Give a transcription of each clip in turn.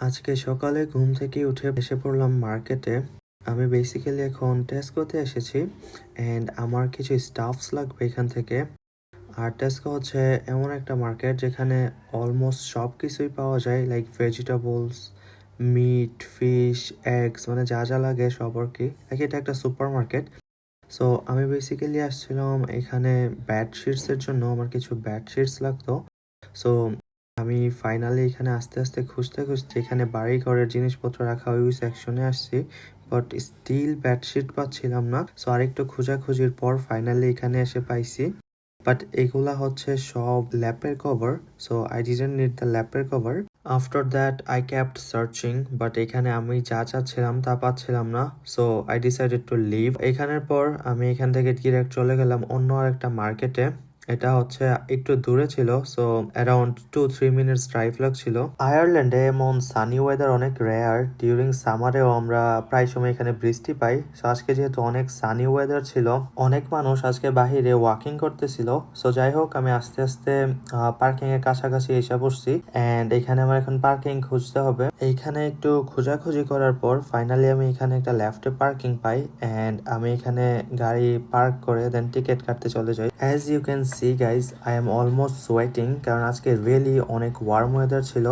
আজকে সকালে ঘুম থেকে উঠে এসে পড়লাম মার্কেটে। আমি বেসিক্যালি এখন টেস্কোতে এসেছি অ্যান্ড আমার কিছু স্টাফস লাগবে এখান থেকে। আর টেস্কো হচ্ছে এমন একটা মার্কেট যেখানে অলমোস্ট সব কিছুই পাওয়া যায়, like vegetables, meat, fish, eggs, মানে যা যা লাগে সব আর কি। লাইক এটা একটা সুপার মার্কেট। সো আমি বেসিক্যালি আসছিলাম এখানে বেডশিটসের জন্য, আমার কিছু বেডশিটস লাগতো। সো আমি ফাইনালি এখানে আস্তে আস্তে খুঁজতে খুঁজতে এখানে বাড়ি ঘরের জিনিসপত্র রাখা ওই সেকশনে আসছি, বাট স্টিল বেডশিট পাচ্ছিলাম না। সো আরেকটু খোঁজাখুঁজির পর ফাইনালি এখানে এসে পাইছি। বাট এগুলা হচ্ছে সব ল্যাপের cover. So I didn't need the ল্যাপের cover. After that I kept searching, but এখানে আমি যা চাচ্ছিলাম তা পাচ্ছিলাম না। So I decided to leave. এখানের পর আমি এখান থেকে ডিরেক্ট চলে গেলাম অন্য আরেকটা মার্কেটে। এটা হচ্ছে একটু দূরে ছিল, সো অ্যারাউন্ড 2-3 মিনিটস ড্রাইভ লাগছিল। আয়ারল্যান্ডে এমন সানি ওয়েদার অনেক রেয়ার। ডিউরিং সামারেও আমরা প্রায় সময় এখানে বৃষ্টি পাই। সো আজকে যেহেতু অনেক সানি ওয়েদার ছিল, অনেক মানুষ আজকে বাহিরে ওয়াকিং করতেছিল। সো যাই হোক, আমি আস্তে আস্তে পার্কিং এর কাছাকাছি এসে পড়ছি অ্যান্ড এখানে আমার এখন পার্কিং খুঁজতে হবে। এইখানে একটু খোঁজাখুঁজি করার পর ফাইনালি আমি এখানে একটা লেফটে পার্কিং পাই অ্যান্ড আমি এখানে গাড়ি পার্ক করে দেন টিকিট কাটতে চলে যাই। As you can see guys, I am almost sweating, কারণ আজকে রিয়েলি অনেক ওয়ার্ম ওয়েদার ছিল।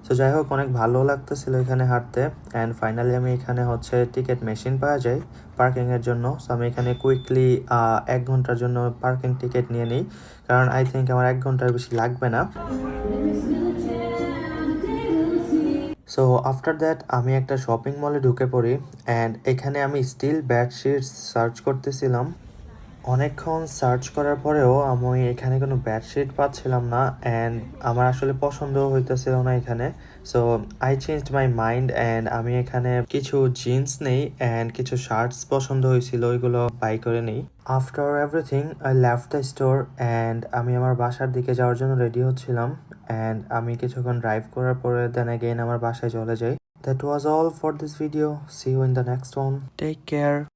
সো যাই হোক, অনেক ভালো লাগতেছিল এখানে হাঁটতে অ্যান্ড ফাইনালি আমি এখানে হচ্ছে টিকিট মেশিন পাওয়া যায় পার্কিং এর জন্য। সো আমি এখানে কুইকলি 1 ঘন্টার জন্য পার্কিং টিকিট নিয়ে নিই, কারণ আই থিঙ্ক আমার 1 ঘন্টার বেশি লাগবে না। সো আফটার দ্যাট আমি একটা শপিং মলে ঢুকে পড়ি অ্যান্ড এখানে আমি স্টিল বেডশিটস সার্চ করতেছিলাম। অনেকক্ষণ সার্চ করার পরেও আমি এখানে কোনো বেডশিট পাচ্ছিলাম না অ্যান্ড আমার আসলে পছন্দও হইতেছিল না এখানে। So I changed my mind and আমি এখানে কিছু জিন্স নেই অ্যান্ড কিছু শার্টস পছন্দ হয়েছিল, ওইগুলো বাই করে নেই। After everything I left the store and আমি আমার বাসার দিকে যাওয়ার জন্য রেডি হচ্ছিলাম অ্যান্ড আমি কিছুক্ষণ ড্রাইভ করার পরে দেন অ্যাগেইন আমার বাসায় চলে যাই। That was all for this video. See you in the next one. Take care.